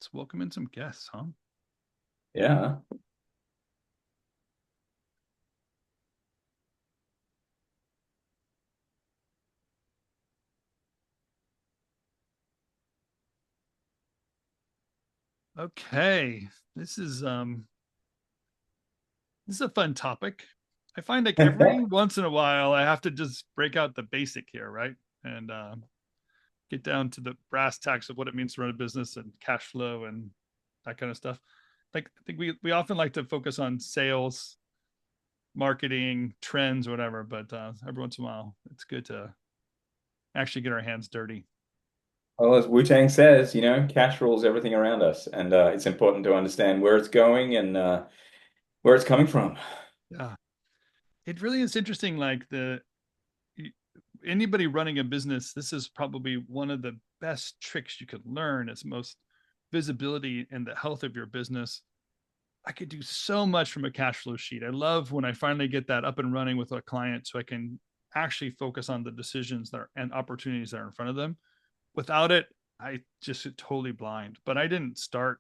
Let's welcome in some guests, huh? Yeah. Okay. This is a fun topic. I find like every once in a while I have to just break out the basic here, right? And get down to the brass tacks of what it means to run a business and cash flow and that kind of stuff. Like I think we often like to focus on sales, marketing, trends, whatever, but every once in a while it's good to actually get our hands dirty. Well, as Wu-Tang says, cash rules everything around us, and it's important to understand where it's going and where it's coming from. Yeah. It really is interesting like the anybody running a business, this is probably one of the best tricks you could learn. It's most visibility and the health of your business. I could do so much from a cash flow sheet. I love when I finally get that up and running with a client so I can actually focus on the decisions that are and opportunities that are in front of them. Without it, I just totally blind. But I didn't start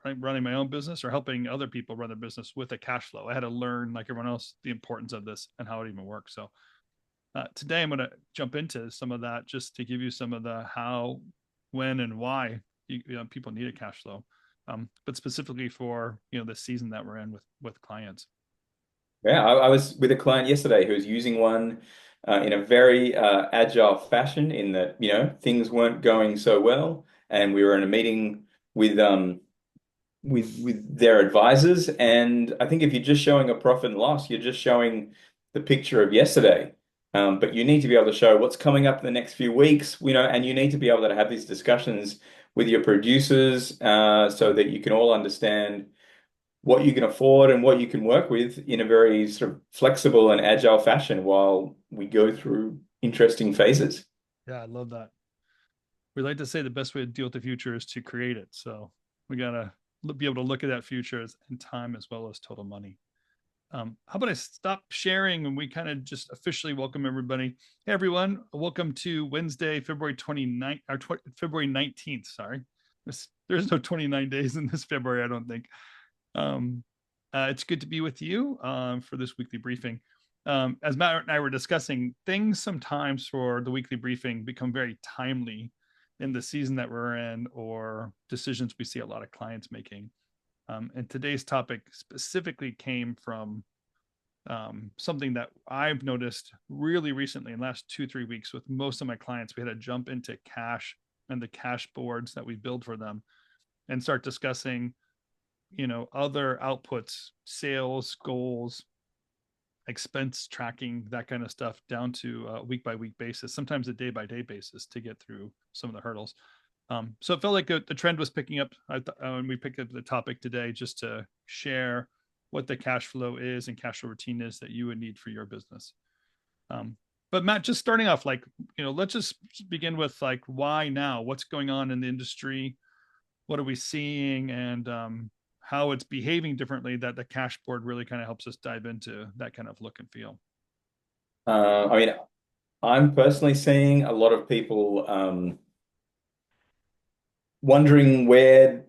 running my own business or helping other people run their business with a cash flow. I had to learn, like everyone else, the importance of this and how it even works. So today, I'm going to jump into some of that just to give you some of the how, when, and why people need a cash flow, but specifically for the season that we're in with clients. Yeah, I was with a client yesterday who was using one in a very agile fashion. In that, things weren't going so well, and we were in a meeting with their advisors. And I think if you're just showing a profit and loss, you're just showing the picture of yesterday. But you need to be able to show what's coming up in the next few weeks, and you need to be able to have these discussions with your producers so that you can all understand what you can afford and what you can work with in a very sort of flexible and agile fashion while we go through interesting phases. Yeah, I love that. We like to say the best way to deal with the future is to create it. So we gotta be able to look at that future as in time as well as total money. How about I stop sharing and we kind of just officially welcome everybody. Hey, everyone. Welcome to Wednesday, February 29th, or February 19th. Sorry. There's no 29 days in this February, I don't think. Um, it's good to be with you for this weekly briefing. As Matt and I were discussing, things sometimes for the weekly briefing become very timely in the season that we're in or decisions we see a lot of clients making. And today's topic specifically came from something that I've noticed really recently in the last 2, 3 weeks with most of my clients. We had to jump into cash and the cash boards that we build for them and start discussing, other outputs, sales goals, expense tracking, that kind of stuff down to a week by week basis, sometimes a day by day basis to get through some of the hurdles. So it felt like the trend was picking up when we picked up the topic today, just to share what the cash flow is and cash flow routine is that you would need for your business. But Matt, just starting off, like, let's just begin with like, why now? What's going on in the industry? What are we seeing? And how it's behaving differently that the cash board really kind of helps us dive into that kind of look and feel. I mean, I'm personally seeing a lot of people wondering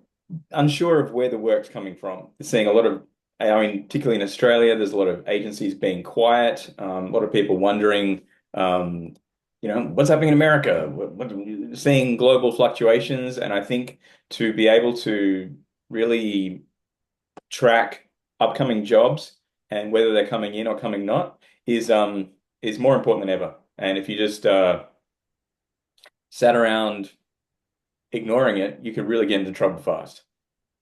unsure of where the work's coming from. Seeing a lot of, I mean, particularly in Australia, there's a lot of agencies being quiet, a lot of people wondering, what's happening in America, seeing global fluctuations. And I think to be able to really track upcoming jobs and whether they're coming in or coming not is more important than ever. And if you just sat around ignoring it, you could really get into trouble fast.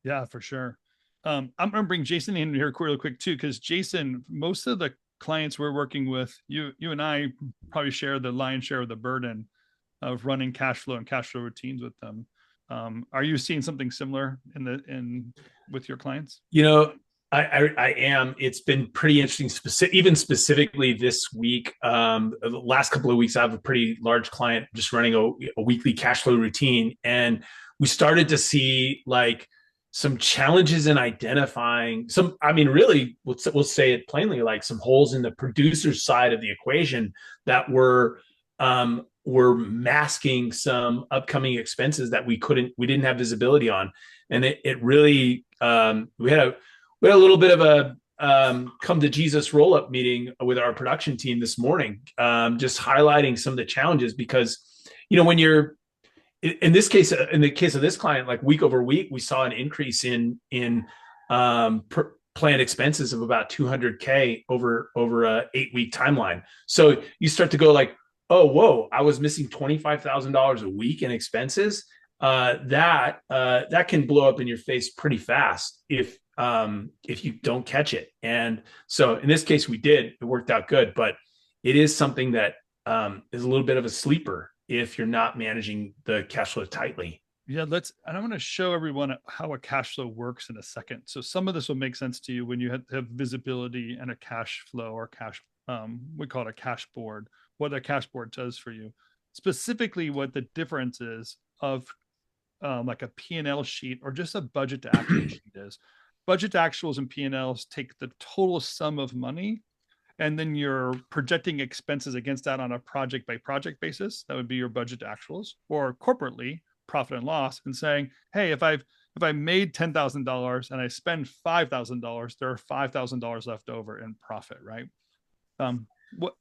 Yeah, for sure. I'm going to bring Jason in here really quick too, because Jason, most of the clients we're working with, you and I probably share the lion's share of the burden of running cash flow and cash flow routines with them. Are you seeing something similar in with your clients? You know, I am. It's been pretty interesting, even specifically this week. The last couple of weeks, I have a pretty large client just running a weekly cash flow routine. And we started to see like some challenges in identifying some, I mean, really, we'll say it plainly, like some holes in the producer side of the equation that were were masking some upcoming expenses that we didn't have visibility on. And it really, we had a little bit of a come to Jesus roll up meeting with our production team this morning, just highlighting some of the challenges, because, when you're in this case, in the case of this client, like week over week, we saw an increase in planned expenses of about $200K over a 8-week timeline. So you start to go like, oh, whoa, I was missing $25,000 a week in expenses. That can blow up in your face pretty fast if you don't catch it. And so in this case, we did. It worked out good, but it is something that is a little bit of a sleeper if you're not managing the cash flow tightly. Yeah, and I'm going to show everyone how a cash flow works in a second. So some of this will make sense to you when you have visibility and a cash flow or we call it a cash board, what a cash board does for you. Specifically, what the difference is of like a P&L sheet or just a budget to actual sheet is. Budget to actuals and P&Ls take the total sum of money, and then you're projecting expenses against that on a project by project basis. That would be your budget to actuals, or corporately profit and loss, and saying, hey, if I made $10,000 and I spend $5,000, there are $5,000 left over in profit, right?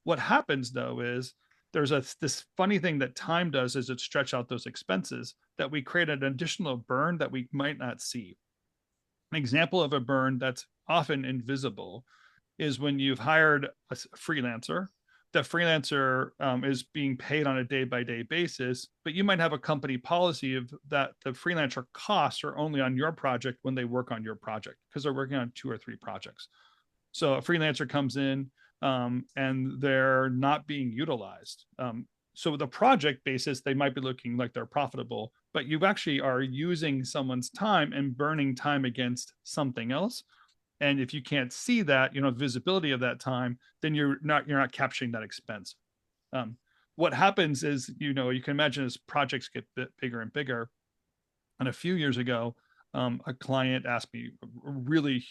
What happens though is there's this funny thing that time does is it stretch out those expenses, that we create an additional burn that we might not see. An example of a burn that's often invisible is when you've hired a freelancer. The freelancer is being paid on a day-by-day basis, but you might have a company policy of that the freelancer costs are only on your project when they work on your project, because they're working on 2 or 3 projects. So a freelancer comes in and they're not being utilized. So the project basis, they might be looking like they're profitable, but you actually are using someone's time and burning time against something else. And if you can't see that, visibility of that time, then you're not capturing that expense. What happens is, you can imagine as projects get bigger and bigger. And a few years ago, a client asked me, a really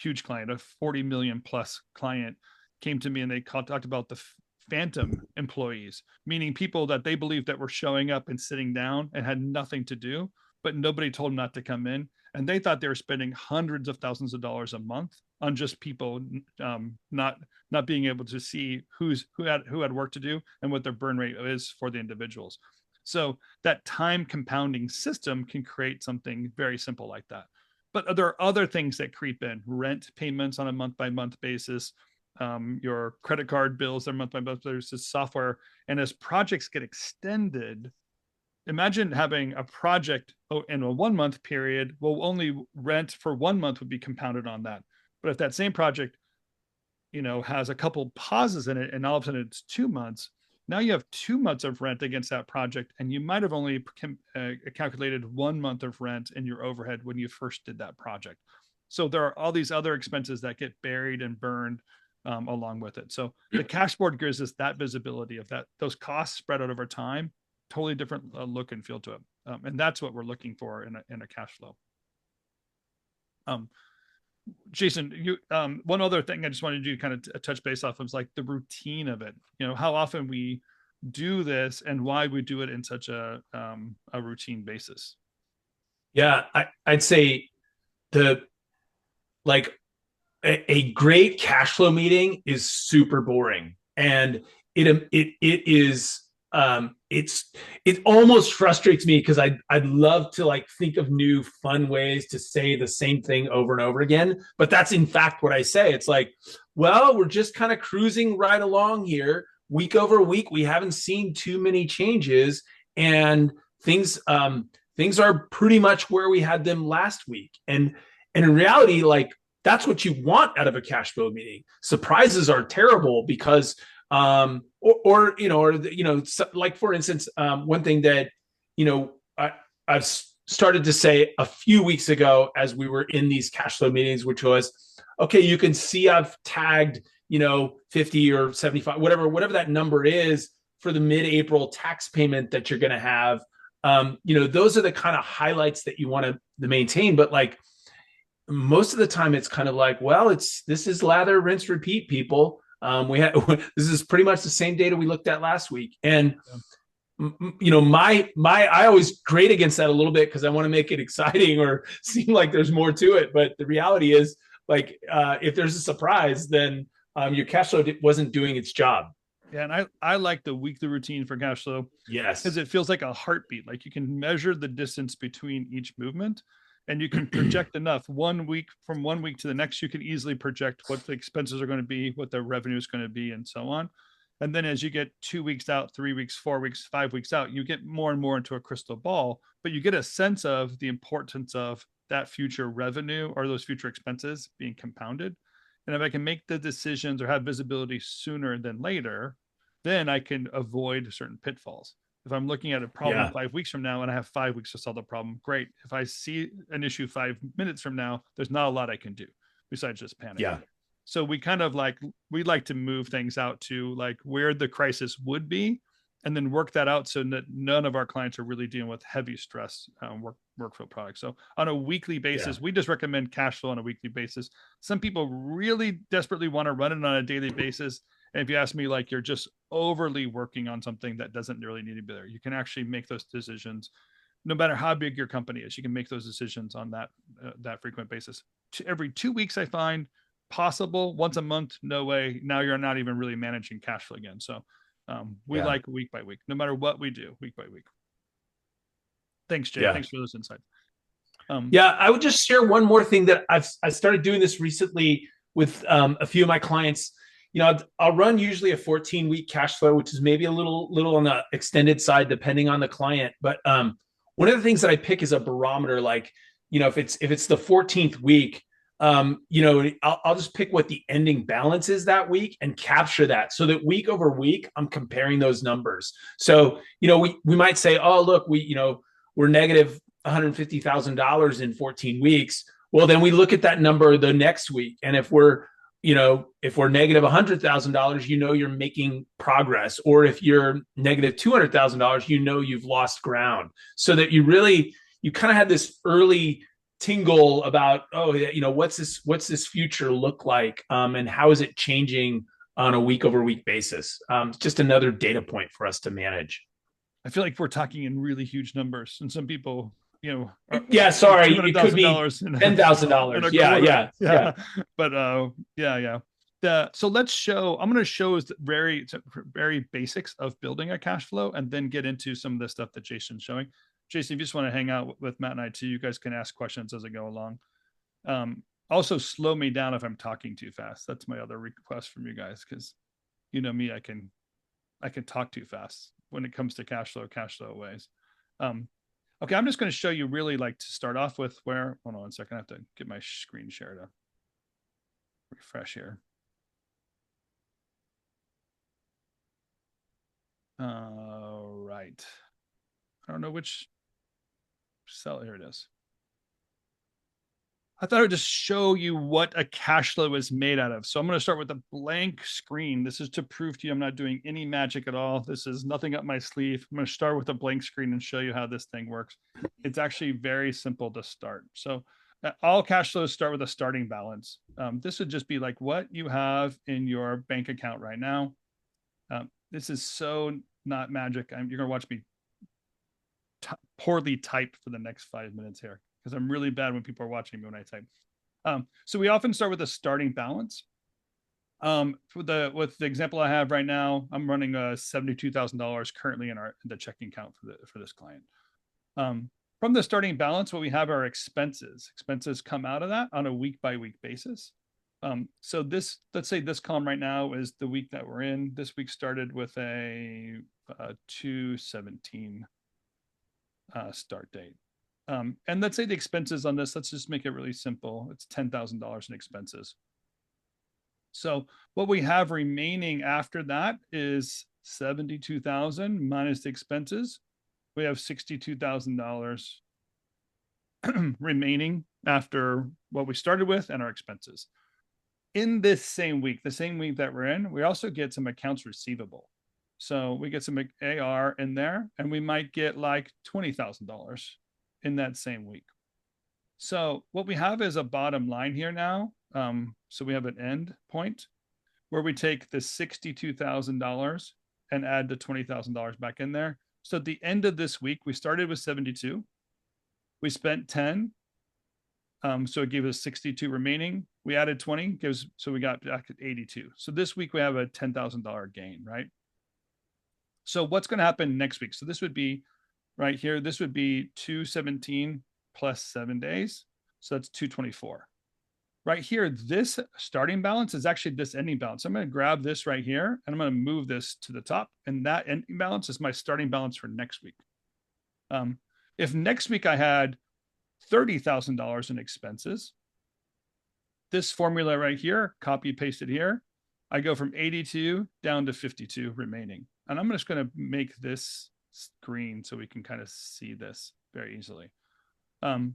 huge client, a 40 million plus client, came to me and they talked about the phantom employees, meaning people that they believed that were showing up and sitting down and had nothing to do, but nobody told them not to come in. And they thought they were spending hundreds of thousands of dollars a month on just people not being able to see who had work to do and what their burn rate is for the individuals. So that time compounding system can create something very simple like that. But there are other things that creep in: rent payments on a month-by-month basis, your credit card bills are month-by-month basis, software. And as projects get extended, imagine having a project in a 1-month period. Well, only rent for 1 month would be compounded on that. But if that same project, has a couple pauses in it and all of a sudden it's 2 months, now you have 2 months of rent against that project. And you might have only calculated 1 month of rent in your overhead when you first did that project. So there are all these other expenses that get buried and burned along with it. So the cash board gives us that visibility of those costs spread out over time. Totally different look and feel to it, and that's what we're looking for in a cash flow. Jason, you one other thing I just wanted to kind of touch base off of is like the routine of it. How often we do this and why we do it in such a routine basis. Yeah, I'd say a great cash flow meeting is super boring, and it is. It almost frustrates me because I'd love to think of new fun ways to say the same thing over and over again. But that's in fact what I say. It's like, well, we're just kind of cruising right along here week over week. We haven't seen too many changes, and things are pretty much where we had them last week. And in reality, that's what you want out of a cash flow meeting. Surprises are terrible because like for instance, one thing that I've started to say a few weeks ago as we were in these cash flow meetings, which was, okay, you can see I've tagged 50 or 75, whatever that number is for the mid-April tax payment that you're going to have. Those are the kind of highlights that you want to maintain. But most of the time, it's kind of this is lather, rinse, repeat, people. This is pretty much the same data we looked at last week. And I always grade against that a little bit because I want to make it exciting or seem like there's more to it. But the reality is, like, if there's a surprise, then your cash flow wasn't doing its job. Yeah, and I like the weekly routine for cash flow because Yes. it feels like a heartbeat. Like you can measure the distance between each movement, and you can project enough. 1 week from 1 week to the next, you can easily project what the expenses are going to be, what the revenue is going to be, and so on. And then as you get 2 weeks out, 3 weeks, 4 weeks, 5 weeks out, you get more and more into a crystal ball, but you get a sense of the importance of that future revenue or those future expenses being compounded. And if I can make the decisions or have visibility sooner than later, then I can avoid certain pitfalls. If I'm looking at a problem Yeah. 5 weeks from now and I have 5 weeks to solve the problem, great. If I see an issue 5 minutes from now, there's not a lot I can do besides just panic. Yeah. So we kind of like, we like to move things out to like where the crisis would be and then work that out so that none of our clients are really dealing with heavy stress workflow products. So on a weekly basis, Yeah. we just recommend cash flow on a weekly basis. Some people really desperately want to run it on a daily basis. And if you ask me, like you're just overly working on something that doesn't really need to be there, you can actually make those decisions no matter how big your company is. You can make those decisions on that frequent basis. Every 2 weeks, I find possible. Once a month, no way. Now you're not even really managing cash flow again. So we like week by week, no matter what we do, week by week. Thanks, Jay. Yeah. Thanks for those insights. Yeah, I would just share one more thing that I started doing this recently with a few of my clients. I'll run usually a 14-week cash flow, which is maybe a little on the extended side depending on the client. But one of the things that I pick is a barometer. Like, if it's the 14th week, I'll just pick what the ending balance is that week and capture that so that week over week I'm comparing those numbers. So we might say, oh look, we're negative $150,000 in 14 weeks. Well, then we look at that number the next week, and if we're negative $100,000, you're making progress. Or if you're negative $200,000, you've lost ground. So that you kind of have this early tingle about, what's this future look like, and how is it changing on a week over week basis. Just another data point for us to manage. I feel like we're talking in really huge numbers, and some people, sorry, it could be $10,000. Yeah. But yeah. So let's show. I'm going to show us very basics of building a cash flow, and then get into some of the stuff that Jason's showing. Jason, if you just want to hang out with Matt and I too, you guys can ask questions as I go along. Also, slow me down if I'm talking too fast. That's my other request from you guys, because you know me, I can talk too fast when it comes to cash flow ways. Okay, I'm just going to show you really, like, to start off with where, hold on 1 second, I have to get my screen share to refresh here. Right. I don't know which cell, here it is. I thought I would just show you what a cash flow is made out of. So I'm going to start with a blank screen. This is to prove to you I'm not doing any magic at all. This is nothing up my sleeve. I'm going to start with a blank screen and show you how this thing works. It's actually very simple to start. So all cash flows start with a starting balance. This would just be like what you have in your bank account right now. This is so not magic. You're going to watch me poorly type for the next 5 minutes here, because I'm really bad when people are watching me when I type. So we often start with a starting balance. With the example I have right now, I'm running $72,000 currently in the checking account for this client. From the starting balance, what we have are expenses. Expenses come out of that on a week by week basis. So let's say this column right now is the week that we're in. This week started with a 2/17 start date. And let's say the expenses on this, let's just make it really simple. It's $10,000 in expenses. So what we have remaining after that is 72,000 minus the expenses. We have $62,000 remaining after what we started with and our expenses. In this same week, the same week that we're in, we also get some accounts receivable. So we get some AR in there, and we might get like $20,000 in that same week. So what we have is a bottom line here now. So we have an end point where we take the $62,000 and add the $20,000 back in there. So at the end of this week, we started with 72. We spent 10. So it gave us 62 remaining. We added 20, so we got back at 82. So this week we have a $10,000 gain, right? So what's going to happen next week? So this would be right here. This would be 217 plus 7 days. So that's 224. Right here, this starting balance is actually this ending balance. I'm going to grab this right here and I'm going to move this to the top. And that ending balance is my starting balance for next week. If next week I had $30,000 in expenses, this formula right here, copy pasted here, I go from 82 down to 52 remaining. And I'm just going to make this green so we can kind of see this very easily.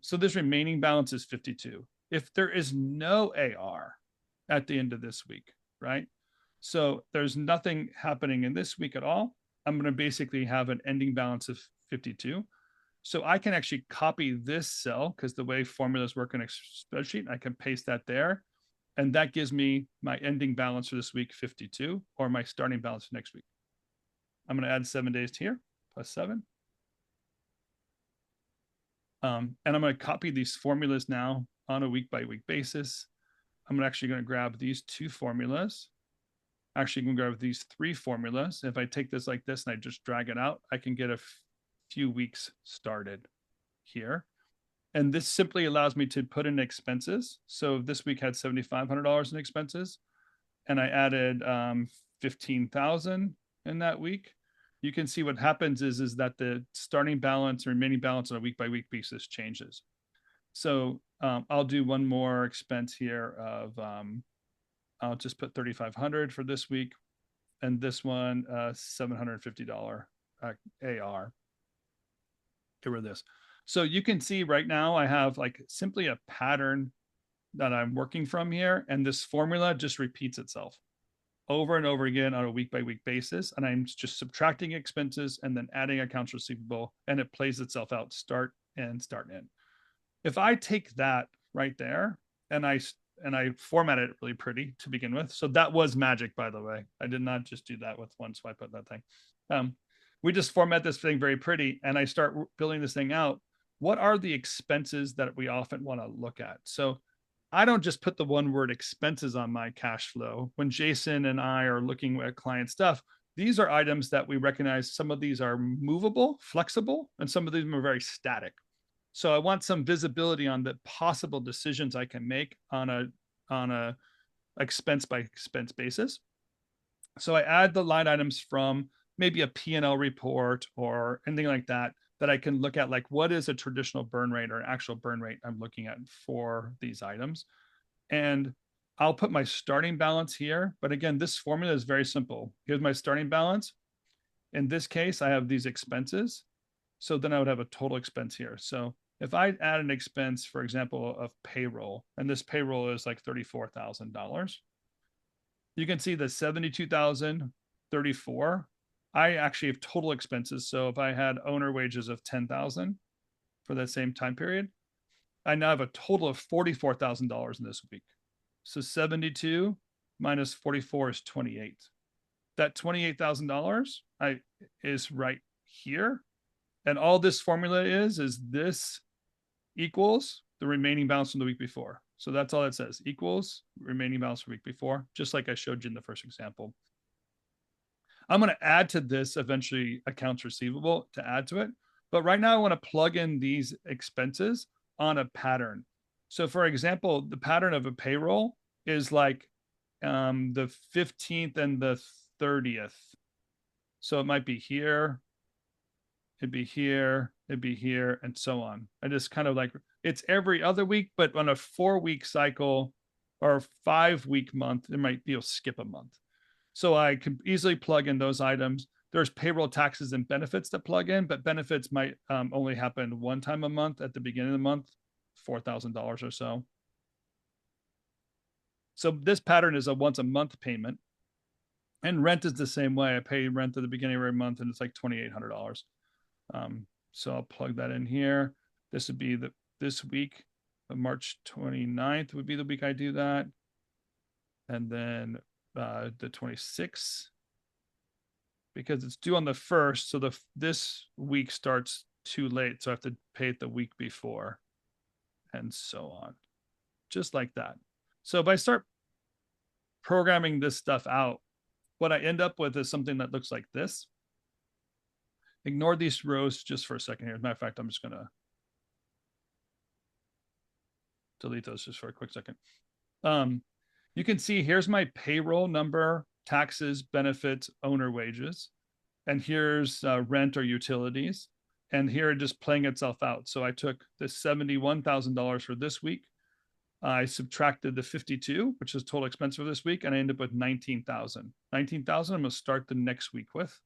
So this remaining balance is 52. If there is no AR at the end of this week, right? So there's nothing happening in this week at all. I'm going to basically have an ending balance of 52. So I can actually copy this cell because the way formulas work in a spreadsheet, I can paste that there. And that gives me my ending balance for this week, 52, or my starting balance for next week. I'm going to add 7 days to here, plus 7. And I'm going to copy these formulas now on a week-by-week basis. I'm actually going to grab these 2 formulas. Actually, you can grab these 3 formulas. If I take this like this and I just drag it out, I can get a few weeks started here. And this simply allows me to put in expenses. So this week had $7,500 in expenses, and I added 15,000 in that week. You can see what happens is that the starting balance or remaining balance on a week-by-week basis changes. So I'll do one more expense here of I'll just put 3,500 for this week, and this one $750 AR. Get rid of this. So you can see right now I have like simply a pattern that I'm working from here, and this formula just repeats itself over and over again on a week-by-week basis. And I'm just subtracting expenses and then adding accounts receivable, and it plays itself out start and start in. If I take that right there and I format it really pretty to begin with. So that was magic, by the way. I did not just do that with one swipe of that thing. We just format this thing very pretty, and I start building this thing out. What are the expenses that we often want to look at? So I don't just put the one word expenses on my cash flow. When Jason and I are looking at client stuff, these are items that we recognize. Some of these are movable, flexible, and some of these are very static. So I want some visibility on the possible decisions I can make on a expense by expense basis. So I add the line items from maybe a P&L report or anything like that I can look at, like what is a traditional burn rate or an actual burn rate I'm looking at for these items. And I'll put my starting balance here. But again, this formula is very simple. Here's my starting balance. In this case, I have these expenses. So then I would have a total expense here. So if I add an expense, for example, of payroll, and this payroll is like $34,000, you can see the 72,034. I actually have total expenses. So if I had owner wages of 10,000 for that same time period, I now have a total of $44,000 in this week. So 72 minus 44 is 28. That $28,000 is right here. And all this formula is this equals the remaining balance from the week before. So that's all it says, equals remaining balance from the week before, just like I showed you in the first example. I'm going to add to this eventually accounts receivable to add to it. But right now I want to plug in these expenses on a pattern. So for example, the pattern of a payroll is like the 15th and the 30th. So it might be here, it'd be here, it'd be here, and so on. I just kind of like, it's every other week, but on a 4-week cycle or 5-week month, there might be a skip a month. So I can easily plug in those items. There's payroll taxes and benefits that plug in, but benefits might only happen one time a month at the beginning of the month, $4,000 or so. So this pattern is a once a month payment. And rent is the same way. I pay rent at the beginning of every month, and it's like $2,800. So I'll plug that in here. This would be this week, March 29th would be the week I do that. And then the 26th because it's due on the 1st. So this week starts too late. So I have to pay it the week before and so on, just like that. So if I start programming this stuff out, what I end up with is something that looks like this. Ignore these rows just for a second here. As a matter of fact, I'm just going to delete those just for a quick second. You can see here's my payroll number, taxes, benefits, owner wages. And here's rent or utilities. And here just playing itself out. So I took the $71,000 for this week. I subtracted the 52, which is total expense for this week, and I ended up with 19,000. 19,000 I'm going to start the next week with.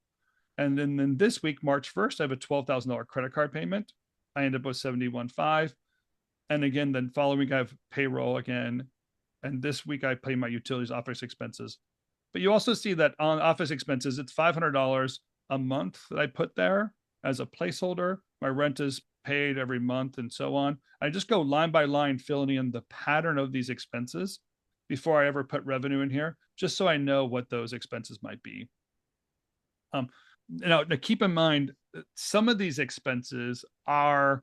And then this week, March 1st, I have a $12,000 credit card payment. I end up with 71.5. And again, then following week, I have payroll again. And this week, I pay my utilities, office expenses. But you also see that on office expenses, it's $500 a month that I put there as a placeholder. My rent is paid every month and so on. I just go line by line, filling in the pattern of these expenses before I ever put revenue in here, just so I know what those expenses might be. Now, keep in mind, some of these expenses are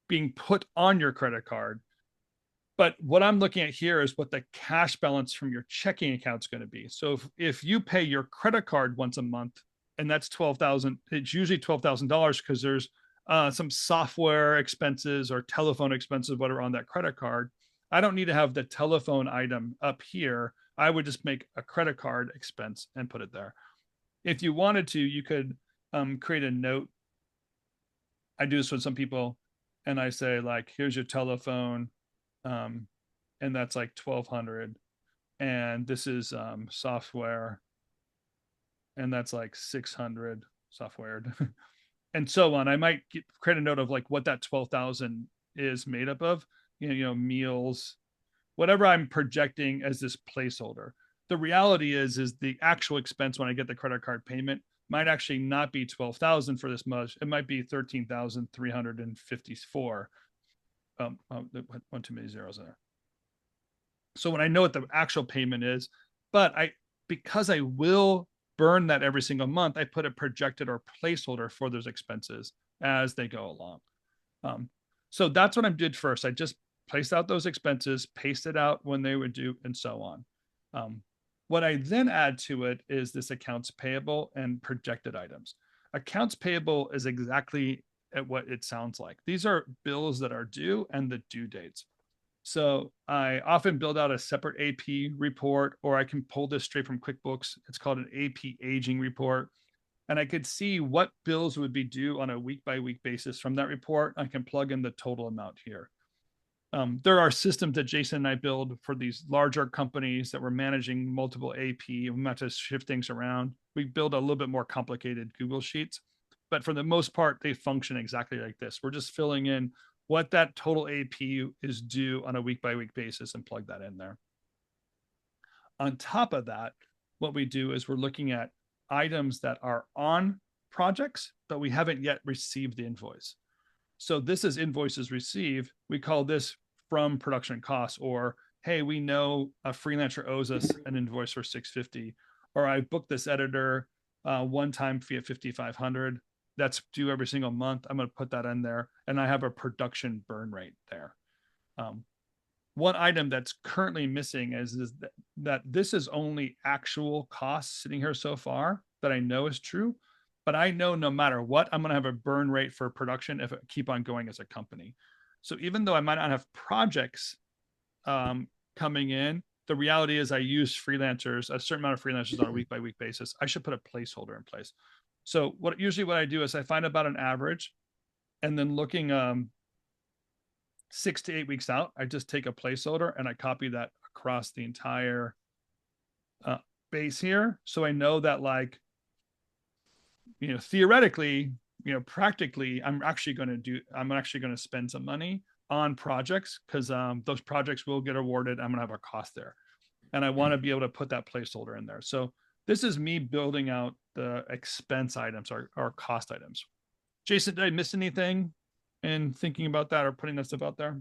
being put on your credit card. But what I'm looking at here is what the cash balance from your checking account is going to be. So if you pay your credit card once a month, and that's $12,000, it's usually $12,000 because there's some software expenses or telephone expenses, whatever, on that credit card. I don't need to have the telephone item up here. I would just make a credit card expense and put it there. If you wanted to, you could create a note. I do this with some people, and I say, like, here's your telephone, and that's like 1,200, and this is software, and that's like 600 software, and so on. I might create a note of like what that 12,000 is made up of, meals, whatever I'm projecting as this placeholder. The reality is the actual expense when I get the credit card payment might actually not be 12,000 for this much. It might be 13,354. One too many zeros there. So when I know what the actual payment is, but because I will burn that every single month, I put a projected or placeholder for those expenses as they go along. So that's what I did first. I just placed out those expenses, pasted out when they would due, and so on. What I then add to it is this accounts payable and projected items. Accounts payable is exactly at what it sounds like. These are bills that are due and the due dates. So I often build out a separate AP report, or I can pull this straight from QuickBooks. It's called an AP aging report. And I could see what bills would be due on a week-by-week basis from that report. I can plug in the total amount here. There are systems that Jason and I build for these larger companies that were managing multiple AP. We might have to shift things around. We build a little bit more complicated Google Sheets, but for the most part, they function exactly like this. We're just filling in what that total AP is due on a week-by-week basis and plug that in there. On top of that, what we do is we're looking at items that are on projects, but we haven't yet received the invoice. So this is invoices received. We call this from production costs, or, hey, we know a freelancer owes us an invoice for $650, or I booked this editor one-time fee at $5,500. That's due every single month. I'm going to put that in there, and I have a production burn rate there. One item that's currently missing is that this is only actual costs sitting here so far that I know is true, but I know no matter what, I'm going to have a burn rate for production if I keep on going as a company. So even though I might not have projects coming in, the reality is I use freelancers, a certain amount of freelancers on a week-by-week basis. I should put a placeholder in place. So usually what I do is I find about an average, and then looking 6 to 8 weeks out, I just take a placeholder and I copy that across the entire base here. So I know that, like, theoretically, practically, I'm actually going to spend some money on projects, because those projects will get awarded. I'm going to have a cost there, and I want to be able to put that placeholder in there. So this is me building out the expense items or cost items. Jason, did I miss anything in thinking about that or putting that stuff out there?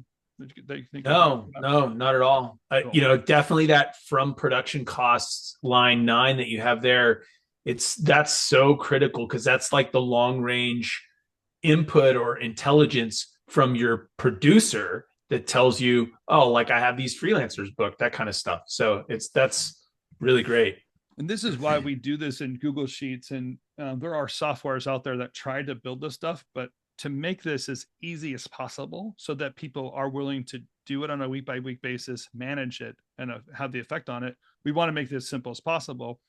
No, not at all. Cool. Definitely that from production costs line 9 that you have there. That's so critical because that's like the long range input or intelligence from your producer that tells you, oh, like I have these freelancers booked, that kind of stuff. So that's really great. And this is why we do this in Google Sheets. And there are softwares out there that try to build this stuff, but to make this as easy as possible so that people are willing to do it on a week by week basis, manage it, and have the effect on it, we want to make this as simple as possible.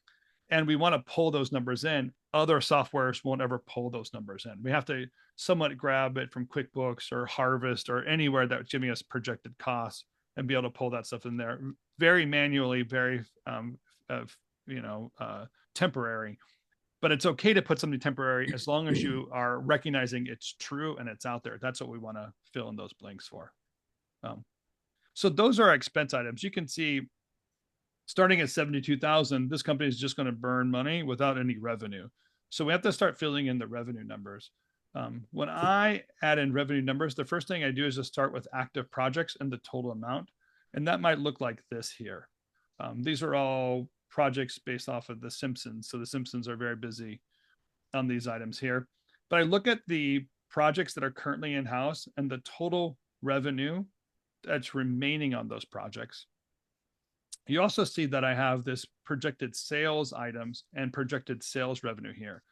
And we want to pull those numbers in. Other softwares won't ever pull those numbers in. We have to somewhat grab it from QuickBooks or Harvest or anywhere that's giving us projected costs and be able to pull that stuff in there very manually, very temporary. But it's okay to put something temporary as long as you are recognizing it's true and it's out there. That's what we want to fill in those blanks for. So those are our expense items. You can see starting at 72,000, this company is just going to burn money without any revenue. So we have to start filling in the revenue numbers. When I add in revenue numbers, the first thing I do is just start with active projects and the total amount. And that might look like this here. These are all projects based off of The Simpsons. So The Simpsons are very busy on these items here. But I look at the projects that are currently in-house and the total revenue that's remaining on those projects. You also see that I have this projected sales items and projected sales revenue here.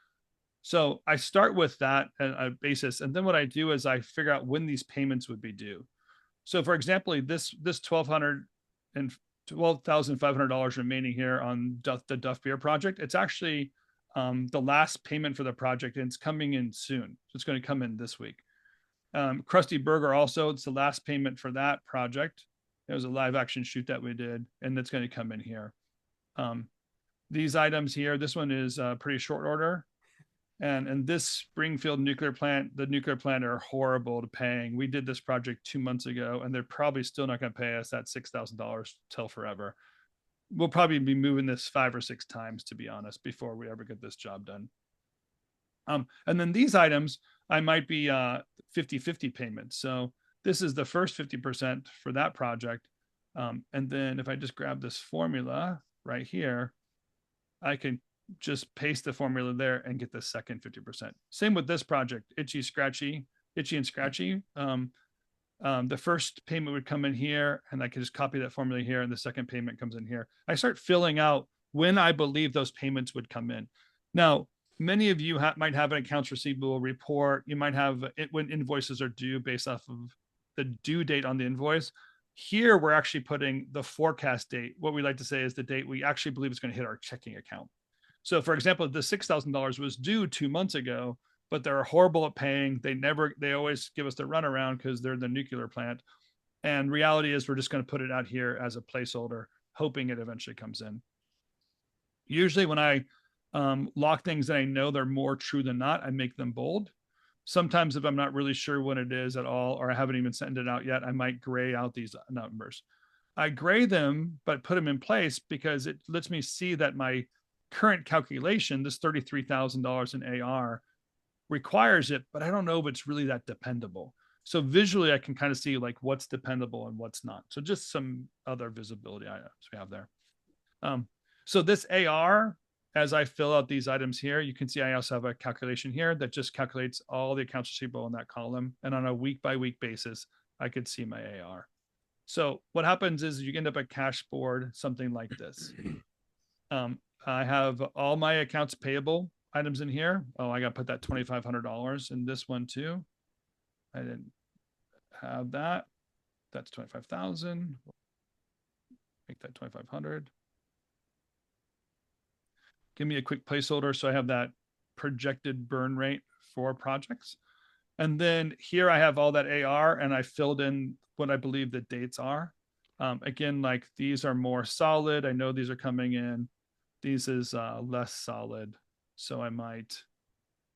So I start with that basis. And then what I do is I figure out when these payments would be due. So for example, this $12,500 remaining here on the Duff Beer project, it's actually the last payment for the project, and it's coming in soon. So it's going to come in this week. Krusty Burger also, it's the last payment for that project. It was a live action shoot that we did, and that's going to come in here. These items here, this one is a pretty short order. And this Springfield nuclear plant, the nuclear plant are horrible to paying. We did this project 2 months ago, and they're probably still not going to pay us that $6,000 till forever. We'll probably be moving this 5 or 6 times, to be honest, before we ever get this job done. And then these items, I might be 50-50 payments. So this is the first 50% for that project. And then if I just grab this formula right here, I can just paste the formula there and get the second 50%. Same with this project, Itchy and Scratchy. The first payment would come in here, and I can just copy that formula here, and the second payment comes in here. I start filling out when I believe those payments would come in. Now, many of you might have an accounts receivable report. You might have it when invoices are due based off of the due date on the invoice. Here, we're actually putting the forecast date. What we like to say is the date we actually believe is going to hit our checking account. So for example, the $6,000 was due 2 months ago, but they're horrible at paying. They always give us the runaround because they're the nuclear plant. And reality is we're just going to put it out here as a placeholder, hoping it eventually comes in. Usually when I lock things that I know they're more true than not, I make them bold. Sometimes if I'm not really sure what it is at all, or I haven't even sent it out yet, I might gray out these numbers. I gray them, but put them in place because it lets me see that my current calculation, this $33,000 in AR, requires it, but I don't know if it's really that dependable. So visually, I can kind of see like what's dependable and what's not. So just some other visibility items we have there. So this AR, as I fill out these items here, you can see I also have a calculation here that just calculates all the accounts receivable in that column. And on a week by week basis, I could see my AR. So what happens is you end up a cash board, something like this. I have all my accounts payable items in here. Oh, I got to put that $2,500 in this one too. I didn't have that. That's 25,000. Make that 2,500. Give me a quick placeholder so I have that projected burn rate for projects. And then here I have all that AR, and I filled in what I believe the dates are. Again, like these are more solid. I know these are coming in. These is less solid. So I might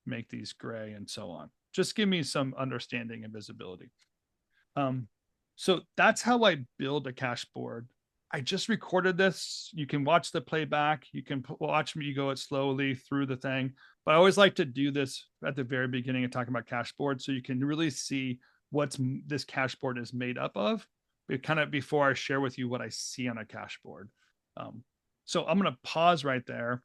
make these gray and so on. Just give me some understanding and visibility. So that's how I build a cash board. I just recorded this. You can watch the playback. You can watch me go it slowly through the thing. But I always like to do this at the very beginning and talking about cash board so you can really see what this cash board is made up of, kind of before I share with you what I see on a cash board. So I'm going to pause right there.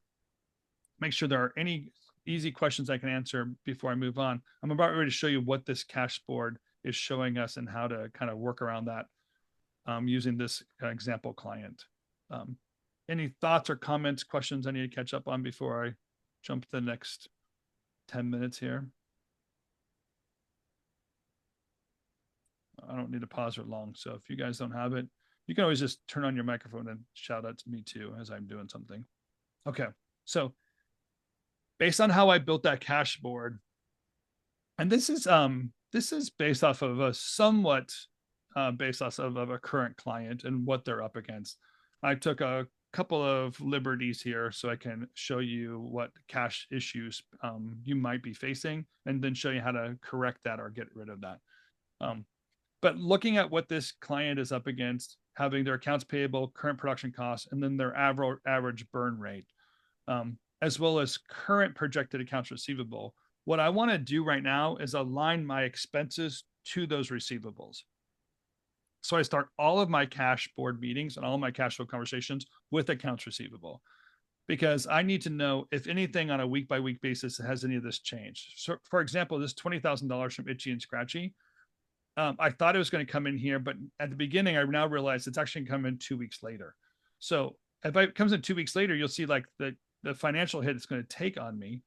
make sure there are any easy questions I can answer before I move on. I'm about ready to show you what this cash board is showing us and how to kind of work around that using this example client. Any thoughts or comments, questions I need to catch up on before I jump to the next 10 minutes here? I don't need to pause for long. So if you guys don't have it, you can always just turn on your microphone and shout out to me too as I'm doing something. Okay. So based on how I built that cash board, and this is based off of a somewhat based off of a current client and what they're up against. I took a couple of liberties here so I can show you what cash issues you might be facing and then show you how to correct that or get rid of that. But looking at what this client is up against, having their accounts payable, current production costs, and then their average burn rate, as well as current projected accounts receivable, what I want to do right now is align my expenses to those receivables. So I start all of my cash board meetings and all of my cash flow conversations with accounts receivable, because I need to know if anything on a week by week basis has any of this changed. So for example, this $20,000 from Itchy and Scratchy, I thought it was going to come in here, but at the beginning, I now realized it's actually come in 2 weeks later. So if it comes in 2 weeks later, you'll see like the financial hit it's going to take on me.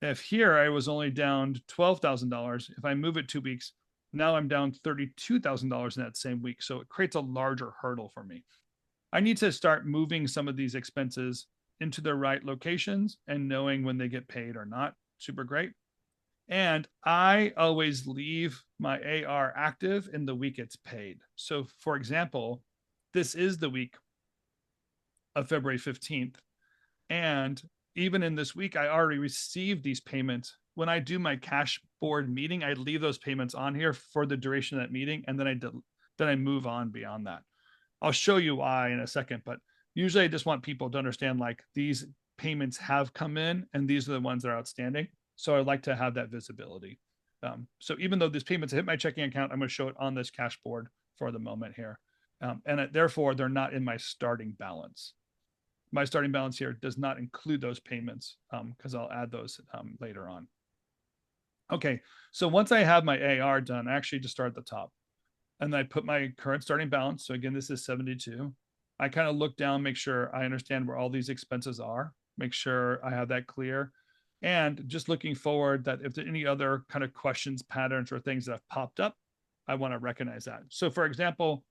If here I was only down $12,000, if I move it 2 weeks, now I'm down $32,000 in that same week. So it creates a larger hurdle for me. I need to start moving some of these expenses into the right locations and knowing when they get paid or not. Super great. And I always leave my AR active in the week it's paid. So for example, this is the week of February 15th. And even in this week, I already received these payments. When I do my cash board meeting, I leave those payments on here for the duration of that meeting. And then I move on beyond that. I'll show you why in a second, but usually I just want people to understand like these payments have come in and these are the ones that are outstanding. So I like to have that visibility. So even though these payments hit my checking account, I'm going to show it on this cash board for the moment here. Therefore, they're not in my starting balance. My starting balance here does not include those payments because I'll add those later on. Okay, so once I have my AR done, I actually just start at the top. And I put my current starting balance. So again, this is 72. I kind of look down, make sure I understand where all these expenses are, make sure I have that clear. And just looking forward that if there are any other kind of questions, patterns, or things that have popped up, I want to recognize that. So for example,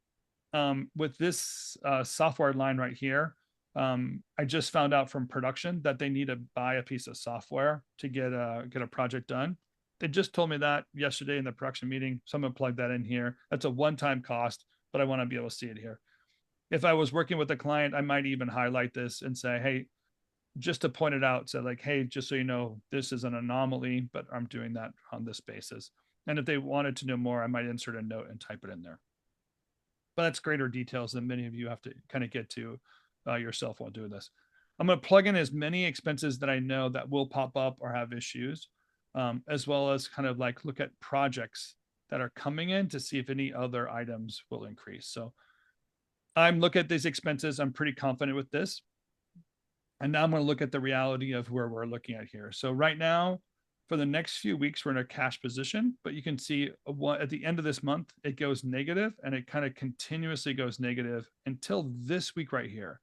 with this software line right here, I just found out from production that they need to buy a piece of software to get a project done. They just told me that yesterday in the production meeting. So I'm going to plug that in here. That's a one-time cost, but I want to be able to see it here. If I was working with a client, I might even highlight this and say, hey, just to point it out, say like, hey, just so you know, this is an anomaly, but I'm doing that on this basis. And if they wanted to know more, I might insert a note and type it in there. But that's greater details than many of you have to kind of get to yourself while doing this. I'm going to plug in as many expenses that I know that will pop up or have issues, as well as kind of like look at projects that are coming in to see if any other items will increase. So I'm looking at these expenses. I'm pretty confident with this. And now I'm going to look at the reality of where we're looking at here. So right now, for the next few weeks, we're in a cash position, but you can see at the end of this month, it goes negative and it kind of continuously goes negative until this week right here.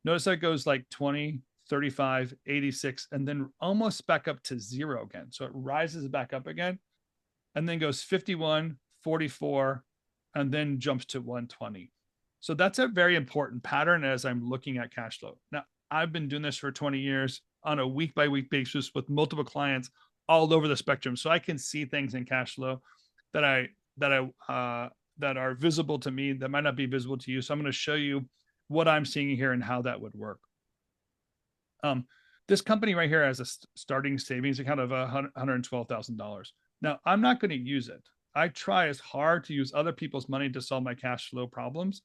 Notice that it goes like 20, 35, 86, and then almost back up to zero again. So it rises back up again and then goes 51, 44, and then jumps to 120. So that's a very important pattern as I'm looking at cash flow. Now, I've been doing this for 20 years on a week by week basis with multiple clients all over the spectrum. So I can see things in cash flow that are visible to me that might not be visible to you. So I'm going to show you what I'm seeing here and how that would work. This company right here has a starting savings account of $112,000. Now, I'm not going to use it. I try as hard to use other people's money to solve my cash flow problems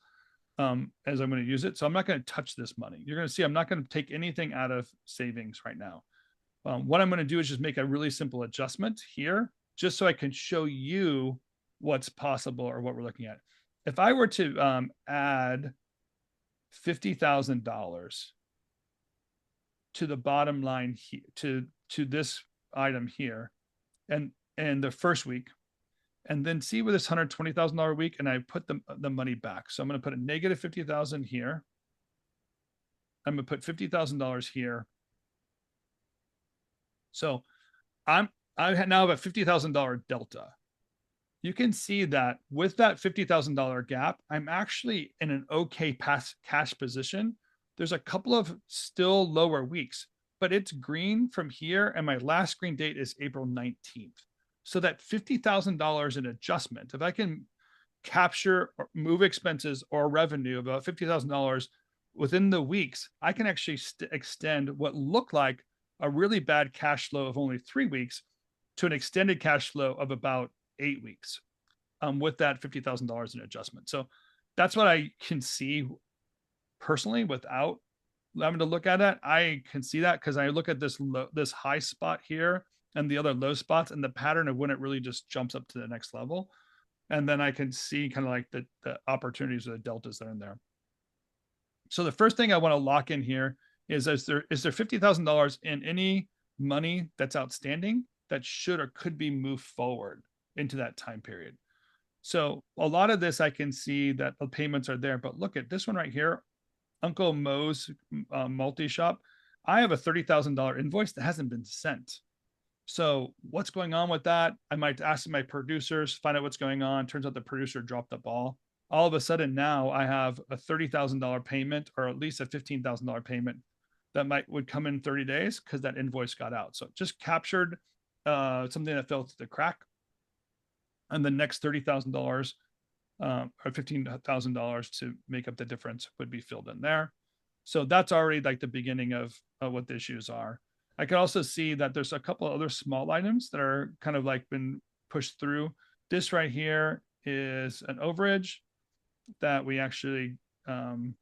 as I'm going to use it. So I'm not going to touch this money. You're going to see I'm not going to take anything out of savings right now. What I'm going to do is just make a really simple adjustment here, just so I can show you what's possible or what we're looking at. If I were to add $50,000 to the bottom line to this item here, and the first week, and then see where this $120,000 week, and I put the money back. So I'm going to put a negative 50,000 here. I'm going to put $50,000 here. So I now have a $50,000 delta. You can see that with that $50,000 gap, I'm actually in an okay cash position. There's a couple of still lower weeks, but it's green from here, and my last green date is April 19th. So that $50,000 in adjustment, if I can capture or move expenses or revenue of about $50,000 within the weeks, I can actually extend what looked like a really bad cash flow of only 3 weeks to an extended cash flow of about 8 weeks with that $50,000 in adjustment. So that's what I can see personally without having to look at it. I can see that because I look at this high spot here and the other low spots and the pattern of when it really just jumps up to the next level. And then I can see kind of like the opportunities or the deltas that are in there. So the first thing I want to lock in here is there $50,000 in any money that's outstanding that should or could be moved forward into that time period. So a lot of this I can see that the payments are there, but look at this one right here, Uncle Mo's multi-shop. I have a $30,000 invoice that hasn't been sent. So what's going on with that? I might ask my producers, find out what's going on. Turns out the producer dropped the ball. All of a sudden now I have a $30,000 payment, or at least a $15,000 payment that would come in 30 days because that invoice got out. So it just captured something that fell through the crack. And the next $30,000 or $15,000 to make up the difference would be filled in there. So that's already like the beginning of what the issues are. I can also see that there's a couple of other small items that are kind of like been pushed through. This right here is an overage that we actually know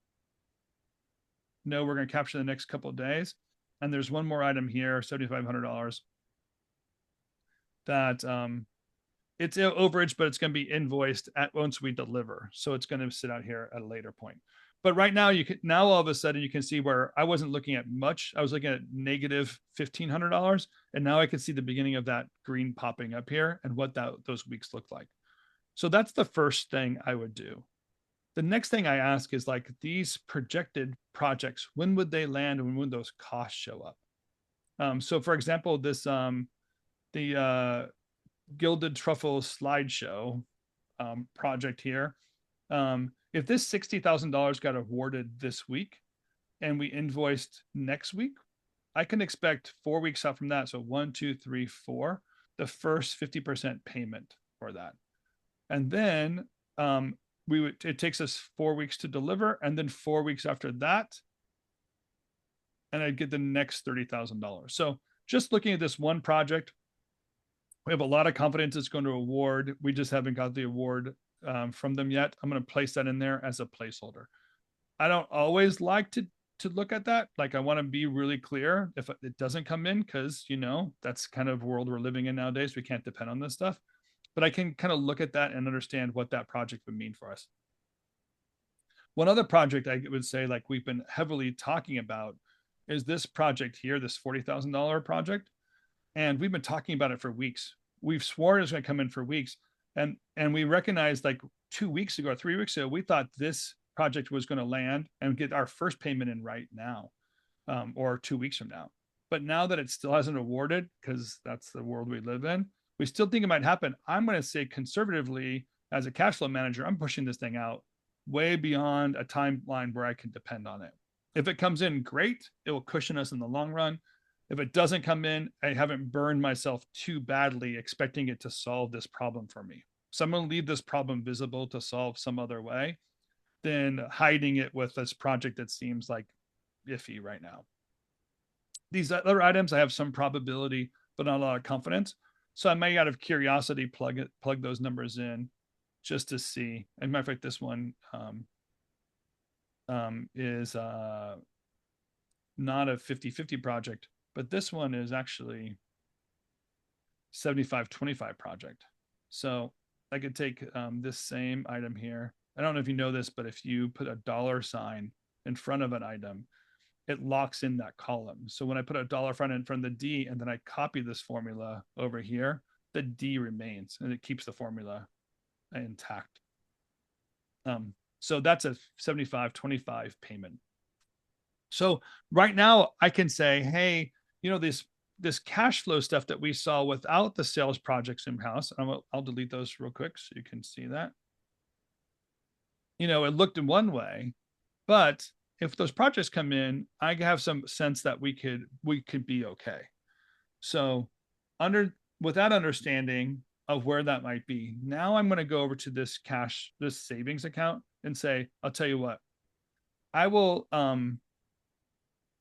we're going to capture the next couple of days. And there's one more item here, $7,500, that it's an overage, but it's going to be invoiced at once we deliver. So it's going to sit out here at a later point. But right now, now all of a sudden you can see where I wasn't looking at much. I was looking at negative $1,500, and now I can see the beginning of that green popping up here and what those weeks look like. So that's the first thing I would do. The next thing I ask is like these projected projects, when would they land and when would those costs show up? So for example, this the Gilded Truffle slideshow project here. If this $60,000 got awarded this week and we invoiced next week, I can expect 4 weeks out from that. So 1, 2, 3, 4, the first 50% payment for that. And then it takes us 4 weeks to deliver, and then 4 weeks after that, and I'd get the next $30,000. So just looking at this one project, we have a lot of confidence it's going to award. We just haven't got the award from them yet. I'm going to place that in there as a placeholder. I don't always like to look at that. Like I want to be really clear if it doesn't come in, because that's kind of world we're living in nowadays. We can't depend on this stuff, but I can kind of look at that and understand what that project would mean for us. One other project I would say, like we've been heavily talking about, is this project here, this $40,000 project. And we've been talking about it for weeks. We've sworn it's going to come in for weeks. And we recognized like 2 weeks ago or 3 weeks ago, we thought this project was going to land and get our first payment in right now, or 2 weeks from now. But now that it still hasn't awarded, because that's the world we live in, we still think it might happen. I'm going to say conservatively, as a cash flow manager, I'm pushing this thing out way beyond a timeline where I can depend on it. If it comes in, great. It will cushion us in the long run. If it doesn't come in, I haven't burned myself too badly expecting it to solve this problem for me. So I'm going to leave this problem visible to solve some other way than hiding it with this project that seems like iffy right now. These other items, I have some probability, but not a lot of confidence. So I may, out of curiosity, plug those numbers in just to see. As a matter of fact, this one is not a 50-50 project, but this one is actually 75-25 project. So I could take this same item here. I don't know if you know this, but if you put a $ sign in front of an item, it locks in that column. So when I put a dollar front in front of the D and then I copy this formula over here, the D remains and it keeps the formula intact. So that's a 75-25 payment. So right now I can say, hey, this cash flow stuff that we saw without the sales projects in house, I'll delete those real quick so you can see that. It looked in one way, but if those projects come in, I have some sense that we could be okay. So with that understanding of where that might be, now I'm going to go over to this savings account and say, I'll tell you what, I will add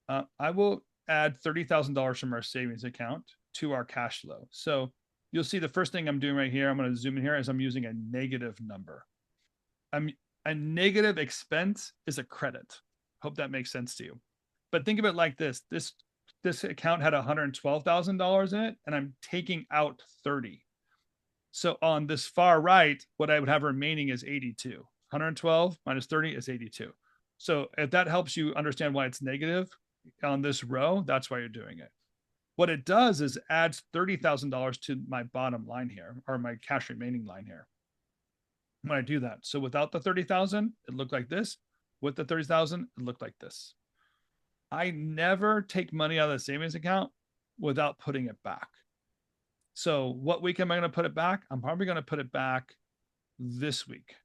$30,000 from our savings account to our cash flow. So you'll see the first thing I'm doing right here, I'm going to zoom in here, is I'm using a negative number. A negative expense is a credit. Hope that makes sense to you. But think of it like this. This account had $112,000 in it, and I'm taking out 30. So on this far right, what I would have remaining is 82. 112 minus 30 is 82. So if that helps you understand why it's negative on this row, that's why you're doing it. What it does is adds $30,000 to my bottom line here, or my cash remaining line here, when I do that. So without the 30,000, it looked like this. With the 30,000, it looked like this. I never take money out of the savings account without putting it back. So what week am I going to put it back? I'm probably going to put it back this week.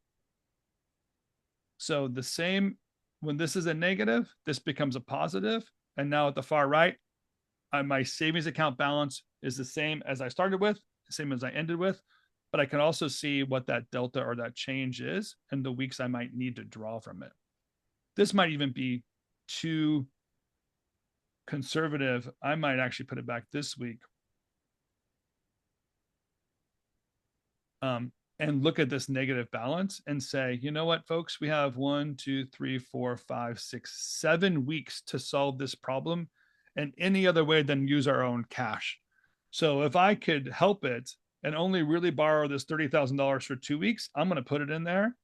So the same, when this is a negative, this becomes a positive. And now at the far right, my savings account balance is the same as I started with, the same as I ended with, but I can also see what that delta or that change is and the weeks I might need to draw from it. This might even be too conservative. I might actually put it back this week. And look at this negative balance and say, you know what, folks, we have 1, 2, 3, 4, 5, 6, 7 weeks to solve this problem, and any other way than use our own cash. So if I could help it and only really borrow this $30,000 for 2 weeks, I'm going to put it in there